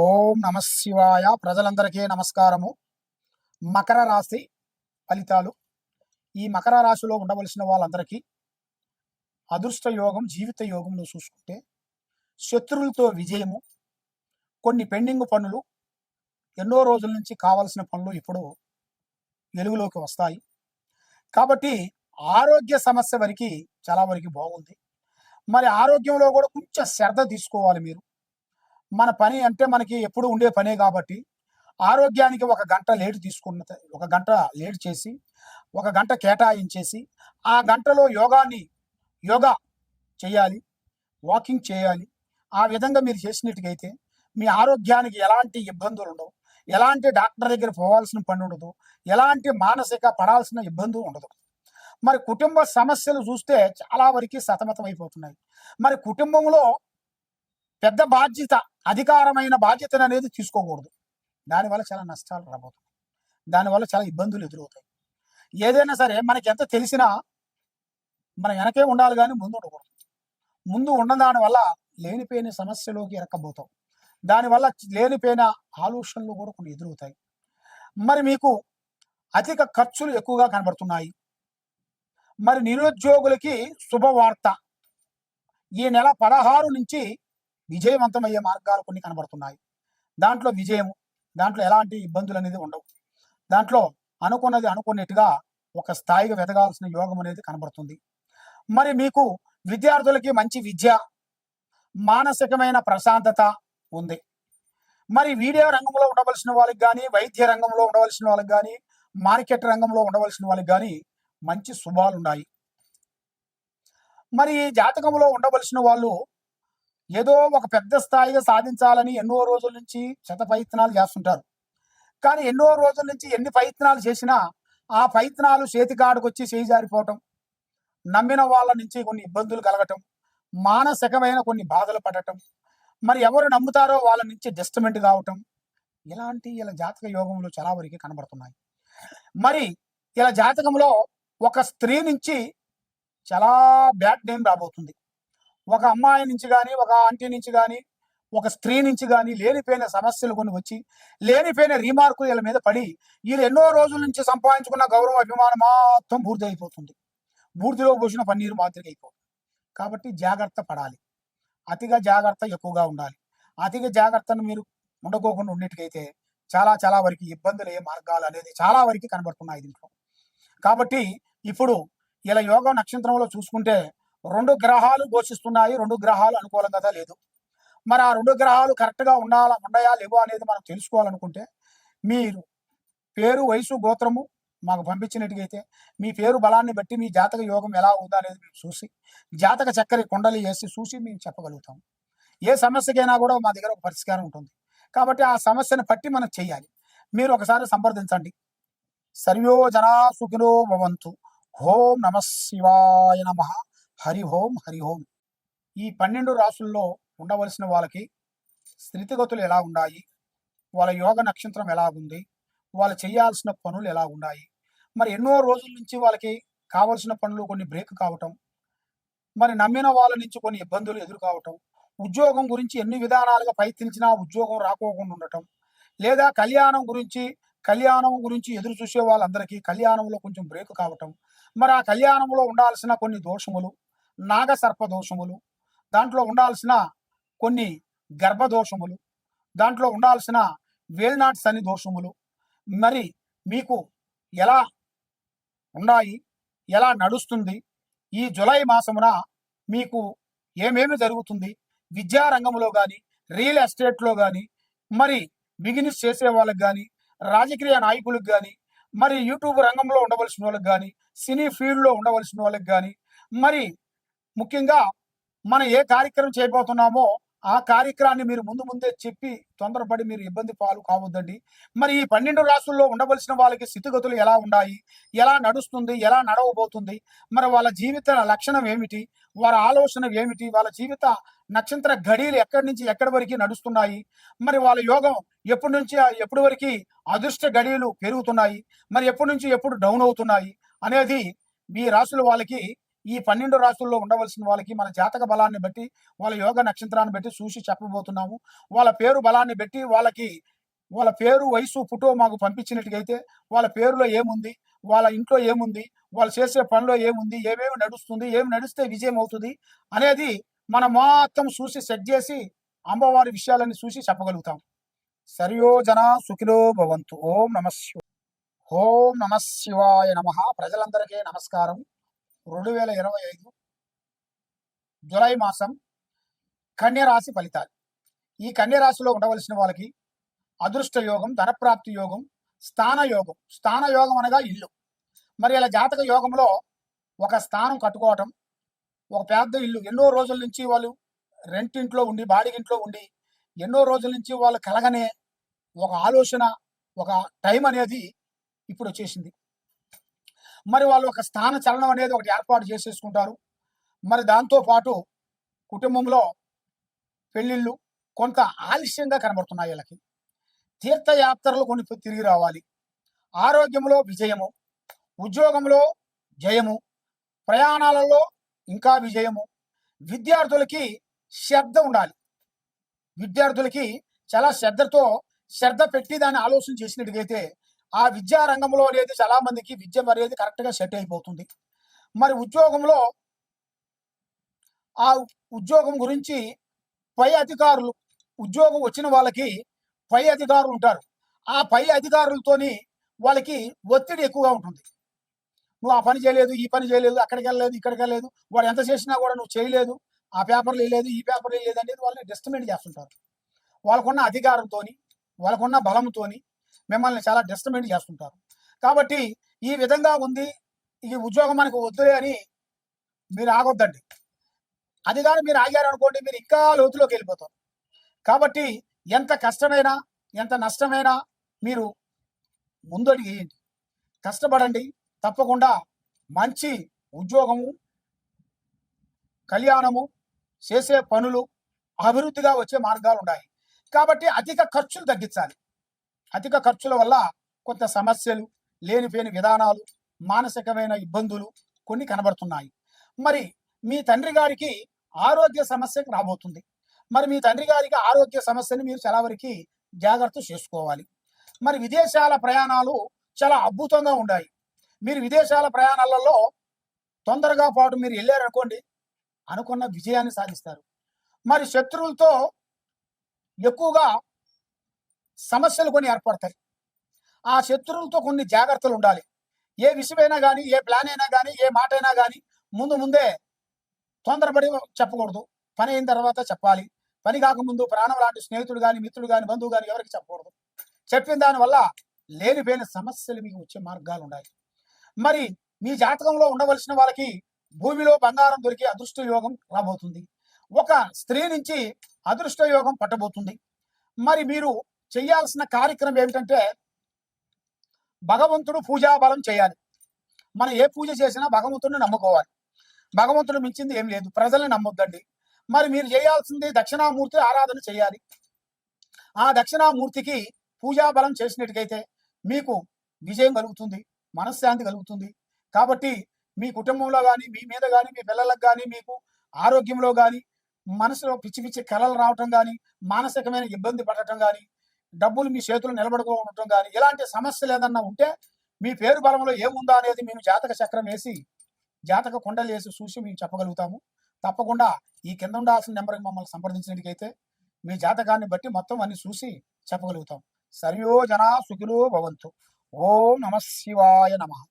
ఓం నమ శివాయ. ప్రజలందరికీ నమస్కారము. మకర రాశి ఫలితాలు. ఈ మకర రాశిలో ఉండవలసిన వాళ్ళందరికీ అదృష్ట యోగం, జీవిత యోగంలో చూసుకుంటే శత్రువులతో విజయము, కొన్ని పెండింగ్ పనులు, ఎన్నో రోజుల నుంచి కావాల్సిన పనులు ఇప్పుడు వెలుగులోకి వస్తాయి. కాబట్టి ఆరోగ్య సమస్య వరకు చాలా వరకు బాగుంది. మరి ఆరోగ్యంలో కూడా కొంచెం శ్రద్ధ తీసుకోవాలి మీరు. మన పని అంటే మనకి ఎప్పుడు ఉండే పనే కాబట్టి ఆరోగ్యానికి ఒక గంట లేట్ చేసి, ఒక గంట కేటాయించేసి, ఆ గంటలో యోగా చేయాలి, వాకింగ్ చేయాలి. ఆ విధంగా మీరు చేసినట్టుగైతే మీ ఆరోగ్యానికి ఎలాంటి ఇబ్బందులు ఉండవు, ఎలాంటి డాక్టర్ దగ్గర పోవాల్సిన పని ఉండదు, ఎలాంటి మానసిక పడాల్సిన ఇబ్బంది ఉండదు. మరి కుటుంబ సమస్యలు చూస్తే చాలా వరకు సతమతం అయిపోతున్నాయి. మరి కుటుంబంలో పెద్ద బాధ్యత, అధికారమైన బాధ్యతను అనేది తీసుకోకూడదు. దానివల్ల చాలా నష్టాలు రాబోతున్నాయి. దానివల్ల చాలా ఇబ్బందులు ఎదురవుతాయి. ఏదైనా సరే మనకి ఎంత తెలిసినా మనం వెనకే ఉండాలి కానీ ముందు ఉండకూడదు. ముందు ఉన్న దాని వల్ల లేనిపోయిన సమస్యలోకి ఇరక్కబోతాం. దానివల్ల లేనిపోయిన ఆలోచనలు కూడా కొన్ని ఎదురవుతాయి. మరి మీకు అధిక ఖర్చులు ఎక్కువగా కనబడుతున్నాయి. మరి నిరుద్యోగులకి శుభవార్త. ఈ నెల 16 నుంచి విజయవంతమయ్యే మార్గాలు కొన్ని కనబడుతున్నాయి. దాంట్లో విజయము, దాంట్లో ఎలాంటి ఇబ్బందులు అనేది ఉండవు. దాంట్లో అనుకున్నది అనుకున్నట్టుగా ఒక స్థాయిగా వెతగాల్సిన యోగం అనేది కనబడుతుంది. మరి మీకు విద్యార్థులకి మంచి విద్య, మానసికమైన ప్రశాంతత ఉంది. మరి వీడియో రంగంలో ఉండవలసిన వాళ్ళకి కానీ, వైద్య రంగంలో ఉండవలసిన వాళ్ళకి కానీ, మార్కెట్ రంగంలో ఉండవలసిన వాళ్ళకి కానీ మంచి శుభాలు ఉన్నాయి. మరి ఈ జాతకంలో ఉండవలసిన వాళ్ళు ఏదో ఒక పెద్ద స్థాయిగా సాధించాలని ఎన్నో రోజుల నుంచి ప్రయత్నాలు చేస్తుంటారు. కానీ ఎన్నో రోజుల నుంచి ఎన్ని ప్రయత్నాలు చేసినా ఆ ప్రయత్నాలు చేతికాడుకొచ్చి చేయి జారిపోవటం, నమ్మిన వాళ్ళ నుంచి కొన్ని ఇబ్బందులు కలగటం, మానసికమైన కొన్ని బాధలు పడటం, మరి ఎవరు నమ్ముతారో వాళ్ళ నుంచి డిస్టర్మెంట్ కావటం, ఇలాంటి ఇలా జాతక యోగంలో చాలా వరకు కనబడుతున్నాయి. మరి ఇలా జాతకంలో ఒక స్త్రీ నుంచి చాలా బ్యాడ్ నేమ్ రాబోతుంది. ఒక అమ్మాయి నుంచి కానీ, ఒక ఆంటీ నుంచి కానీ, ఒక స్త్రీ నుంచి కానీ లేనిపోయిన సమస్యలు కొన్ని వచ్చి, లేనిపోయిన రీమార్కులు వీళ్ళ మీద పడి, వీళ్ళు ఎన్నో రోజుల నుంచి సంపాదించుకున్న గౌరవ అభిమానం మొత్తం బూర్తి అయిపోతుంది. బూర్తిలో పోసిన పన్నీరు మాదిరిగా అయిపోతుంది. కాబట్టి జాగ్రత్త పడాలి. అతిగా జాగ్రత్త ఎక్కువగా ఉండాలి. అతిగా జాగ్రత్తను మీరు ఉండకోకుండా ఉండేట్టుకైతే చాలా చాలా వరకు ఇబ్బందులు అయ్యే మార్గాలు అనేది చాలా వరకు కనబడుతున్నాయి దీంట్లో. కాబట్టి ఇప్పుడు ఇలా యోగ నక్షత్రంలో చూసుకుంటే 2 గ్రహాలు ఘోషిస్తున్నాయి. 2 గ్రహాలు అనుకూలంగా లేదు. మరి ఆ 2 గ్రహాలు కరెక్ట్గా ఉన్నాయా లేవో అనేది మనం తెలుసుకోవాలనుకుంటే మీరు పేరు, వయసు, గోత్రము మాకు పంపించినట్టుగైతే మీ పేరు బలాన్ని బట్టి మీ జాతక యోగం ఎలా ఉందా అనేది మేము చూసి, జాతక చక్కరి కొండలు వేసి చూసి మేము చెప్పగలుగుతాం. ఏ సమస్యకైనా కూడా మా దగ్గర ఒక పరిష్కారం ఉంటుంది. కాబట్టి ఆ సమస్యను బట్టి మనం చెయ్యాలి. మీరు ఒకసారి సంప్రదించండి. సర్వో జనా సుఖినో భవంతు. ఓం నమ శివాయ నమ. హరి ఓం, హరి ఓం. ఈ 12 రాసుల్లో ఉండవలసిన వాళ్ళకి స్థితిగతులు ఎలా ఉన్నాయి, వాళ్ళ యోగ నక్షత్రం ఎలా ఉంది, వాళ్ళు చేయాల్సిన పనులు ఎలా ఉన్నాయి, మరి ఎన్నో రోజుల నుంచి వాళ్ళకి కావలసిన పనులు కొన్ని బ్రేక్ కావటం, మరి నమ్మిన వాళ్ళ నుంచి కొన్ని ఇబ్బందులు ఎదుర్కోవటం, ఉద్యోగం గురించి ఎన్ని విధానాలుగా ప్రయత్నించినా ఉద్యోగం రాకోకుండా ఉండటం, లేదా కళ్యాణం గురించి ఎదురు చూసే వాళ్ళందరికీ కళ్యాణంలో కొంచెం బ్రేక్ కావటం, మరి ఆ కళ్యాణంలో ఉండాల్సిన కొన్ని దోషములు, నాగసర్ప దోషములు, దాంట్లో ఉండాల్సిన కొన్ని గర్భదోషములు, దాంట్లో ఉండాల్సిన వేల్నాట్ శని దోషములు, మరి మీకు ఎలా ఉన్నాయి, ఎలా నడుస్తుంది, ఈ జులై మాసమున మీకు ఏమేమి జరుగుతుంది, విద్యారంగంలో కానీ, రియల్ ఎస్టేట్లో కానీ, మరి బిజినెస్ చేసే వాళ్ళకి కానీ, రాజకీయ నాయకులకు కానీ, మరి యూట్యూబ్ రంగంలో ఉండవలసిన వాళ్ళకి కానీ, సినీ ఫీల్డ్లో ఉండవలసిన వాళ్ళకి కానీ, మరి ముఖ్యంగా మనం ఏ కార్యక్రమం చేయబోతున్నామో ఆ కార్యక్రమాన్ని మీరు ముందే చెప్పి తొందరపడి మీరు ఇబ్బంది పాలు కావద్దండి. మరి ఈ 12 రాసుల్లో ఉండవలసిన వాళ్ళకి స్థితిగతులు ఎలా ఉన్నాయి, ఎలా నడుస్తుంది, ఎలా నడవబోతుంది, మరి వాళ్ళ జీవిత లక్షణం ఏమిటి, వాళ్ళ ఆలోచన ఏమిటి, వాళ్ళ జీవిత నక్షత్ర ఘడియలు ఎక్కడి నుంచి ఎక్కడి వరకు నడుస్తున్నాయి, మరి వాళ్ళ యోగం ఎప్పటి నుంచి ఎప్పటి వరకు అదృష్ట గడియలు పెరుగుతున్నాయి, మరి ఎప్పటి నుంచి ఎప్పుడు డౌన్ అవుతున్నాయి అనేది మీ రాసుల వాళ్ళకి ఈ 12 రాశుల్లో ఉండవలసిన వాళ్ళకి మన జాతక బలాన్ని బట్టి, వాళ్ళ యోగ నక్షత్రాన్ని బట్టి చూసి చెప్పబోతున్నాము. వాళ్ళ పేరు బలాన్ని బట్టి వాళ్ళ పేరు, వయసు, ఫోటో మాకు పంపించినట్టుగైతే వాళ్ళ పేరులో ఏముంది, వాళ్ళ ఇంట్లో ఏముంది, వాళ్ళు చేసే పనిలో ఏముంది, ఏమేమి నడుస్తుంది, ఏమి నడిస్తే విజయం అవుతుంది అనేది మనం మొత్తం చూసి సెట్ చేసి అమ్మవారి విషయాలన్నీ చూసి చెప్పగలుగుతాం. సర్వో జన సుఖినో భవంతు. ఓం నమ శివాయ నమ. ప్రజలందరికీ నమస్కారం. 2025 జులై మాసం కన్యరాశి ఫలితాలు. ఈ కన్యరాశిలో ఉండవలసిన వాళ్ళకి అదృష్ట యోగం, ధనప్రాప్తి యోగం, స్థాన యోగం అనగా ఇల్లు. మరి ఇలా జాతక యోగంలో ఒక స్థానం కట్టుకోవటం, ఒక పెద్ద ఇల్లు, ఎన్నో రోజుల నుంచి వాళ్ళు రెంటింట్లో ఉండి, బాడిగింట్లో ఉండి, ఎన్నో రోజుల నుంచి వాళ్ళు కలగనే ఒక ఆలోచన, ఒక టైం అనేది ఇప్పుడు వచ్చేసింది. మరి వాళ్ళు ఒక స్థాన చలనం అనేది ఒకటి ఏర్పాటు చేసేసుకుంటారు. మరి దాంతో పాటు కుటుంబంలో పెళ్ళిళ్ళు కొంత ఆలస్యంగా కనబడుతున్నాయి. వీళ్ళకి తీర్థయాత్రలు కొన్ని తిరిగి రావాలి. ఆరోగ్యంలో విజయము, ఉద్యోగంలో జయము, ప్రయాణాలలో ఇంకా విజయము. విద్యార్థులకి శ్రద్ధ ఉండాలి. విద్యార్థులకి చాలా శ్రద్ధ పెట్టి దాన్ని ఆలోచన చేసినట్టుగైతే ఆ విద్యా రంగంలో అనేది చాలా మందికి విద్య అనేది కరెక్ట్గా సెట్ అయిపోతుంది. మరి ఉద్యోగంలో ఆ ఉద్యోగం గురించి పై అధికారులు, ఉద్యోగం వచ్చిన వాళ్ళకి పై అధికారులు ఉంటారు. ఆ పై అధికారులతోని వాళ్ళకి ఒత్తిడి ఎక్కువగా ఉంటుంది. నువ్వు ఆ పని చేయలేదు, ఈ పని చేయలేదు, అక్కడికి వెళ్ళలేదు, ఇక్కడికి వెళ్ళలేదు, వాడు ఎంత చేసినా కూడా నువ్వు చేయలేదు, ఆ పేపర్లు వేయలేదు, ఈ పేపర్లు వేయలేదు అనేది వాళ్ళని డిస్టర్బెంట్ చేస్తుంటారు. వాళ్ళకున్న అధికారంతో, వాళ్ళకున్న బలంతో మిమ్మల్ని చాలా డిస్టర్బెంట్ చేస్తుంటారు. కాబట్టి ఈ విధంగా ఉంది, ఈ ఉద్యోగం మనకు వద్దులే అని మీరు ఆగొద్దండి. అది కానీ మీరు ఆగారు అనుకోండి, మీరు ఇంకా లోతులోకి వెళ్ళిపోతారు. కాబట్టి ఎంత కష్టమైనా, ఎంత నష్టమైనా మీరు ముందడుగు వేయండి, కష్టపడండి. తప్పకుండా మంచి ఉద్యోగము, కళ్యాణము, చేసే పనులు, అభివృద్ధిగా వచ్చే మార్గాలు ఉన్నాయి. కాబట్టి అధిక ఖర్చులు తగ్గించాలి. అధిక ఖర్చుల వల్ల కొంత సమస్యలు, లేనిపోయిన విధానాలు, మానసికమైన ఇబ్బందులు కొన్ని కనబడుతున్నాయి. మరి మీ తండ్రి గారికి ఆరోగ్య సమస్యకు రాబోతుంది. మరి మీ తండ్రి గారికి ఆరోగ్య సమస్యని మీరు చాలా వరకు జాగ్రత్త చేసుకోవాలి. మరి విదేశాల ప్రయాణాలు చాలా అద్భుతంగా ఉన్నాయి. మీరు విదేశాల ప్రయాణాలలో తొందరగా పాటు మీరు వెళ్ళారనుకోండి, అనుకున్న విజయాన్ని సాధిస్తారు. మరి శత్రువులతో ఎక్కువగా సమస్యలు కొన్ని ఏర్పడతాయి. ఆ శత్రువులతో కొన్ని జాగ్రత్తలు ఉండాలి. ఏ విషయమైనా కానీ, ఏ ప్లాన్ అయినా కానీ, ఏ మాట అయినా కానీ ముందే తొందరపడి చెప్పకూడదు. పని అయిన తర్వాత చెప్పాలి. పని కాకముందు ప్రాణం లాంటి స్నేహితుడు కానీ, మిత్రుడు కానీ, బంధువు కానీ ఎవరికి చెప్పకూడదు. చెప్పిన దానివల్ల లేనిపోయిన సమస్యలు మీకు వచ్చే మార్గాలు ఉన్నాయి. మరి మీ జాతకంలో ఉండవలసిన వాళ్ళకి భూమిలో బంగారం దొరికి అదృష్ట యోగం రాబోతుంది. ఒక స్త్రీ నుంచి అదృష్ట యోగం పట్టబోతుంది. మరి మీరు చేయాల్సిన కార్యక్రమం ఏమిటంటే, భగవంతుడు పూజా బలం చేయాలి. మనం ఏ పూజ చేసినా భగవంతుడిని నమ్ముకోవాలి. భగవంతుడు మించింది ఏం లేదు. ప్రజల్ని నమ్మొద్దండి. మరి మీరు చేయాల్సింది దక్షిణామూర్తి ఆరాధన చేయాలి. ఆ దక్షిణామూర్తికి పూజా బలం చేసినట్టుకైతే మీకు విజయం కలుగుతుంది, మనశ్శాంతి కలుగుతుంది. కాబట్టి మీ కుటుంబంలో కానీ, మీ మీద కానీ, మీ పిల్లలకు కానీ, మీకు ఆరోగ్యంలో కానీ, మనసులో పిచ్చి పిచ్చి కలలు రావటం కానీ, మానసికమైన ఇబ్బంది పడటం కానీ, డబ్బులు మీ చేతులు నిలబడుకోవటం కానీ, ఇలాంటి సమస్యలు ఏదన్నా ఉంటే మీ పేరు బలంలో ఏముందా అనేది మేము జాతక చక్రం వేసి, జాతక కుండలు వేసి చూసి మేము చెప్పగలుగుతాము. తప్పకుండా ఈ కింద ఉండాల్సిన నెంబర్కి మమ్మల్ని సంప్రదించినట్టుకైతే మీ జాతకాన్ని బట్టి మొత్తం అన్ని చూసి చెప్పగలుగుతాం. సర్వో జనా సుఖినో భవంతు. ఓం నమ శివాయ నమః.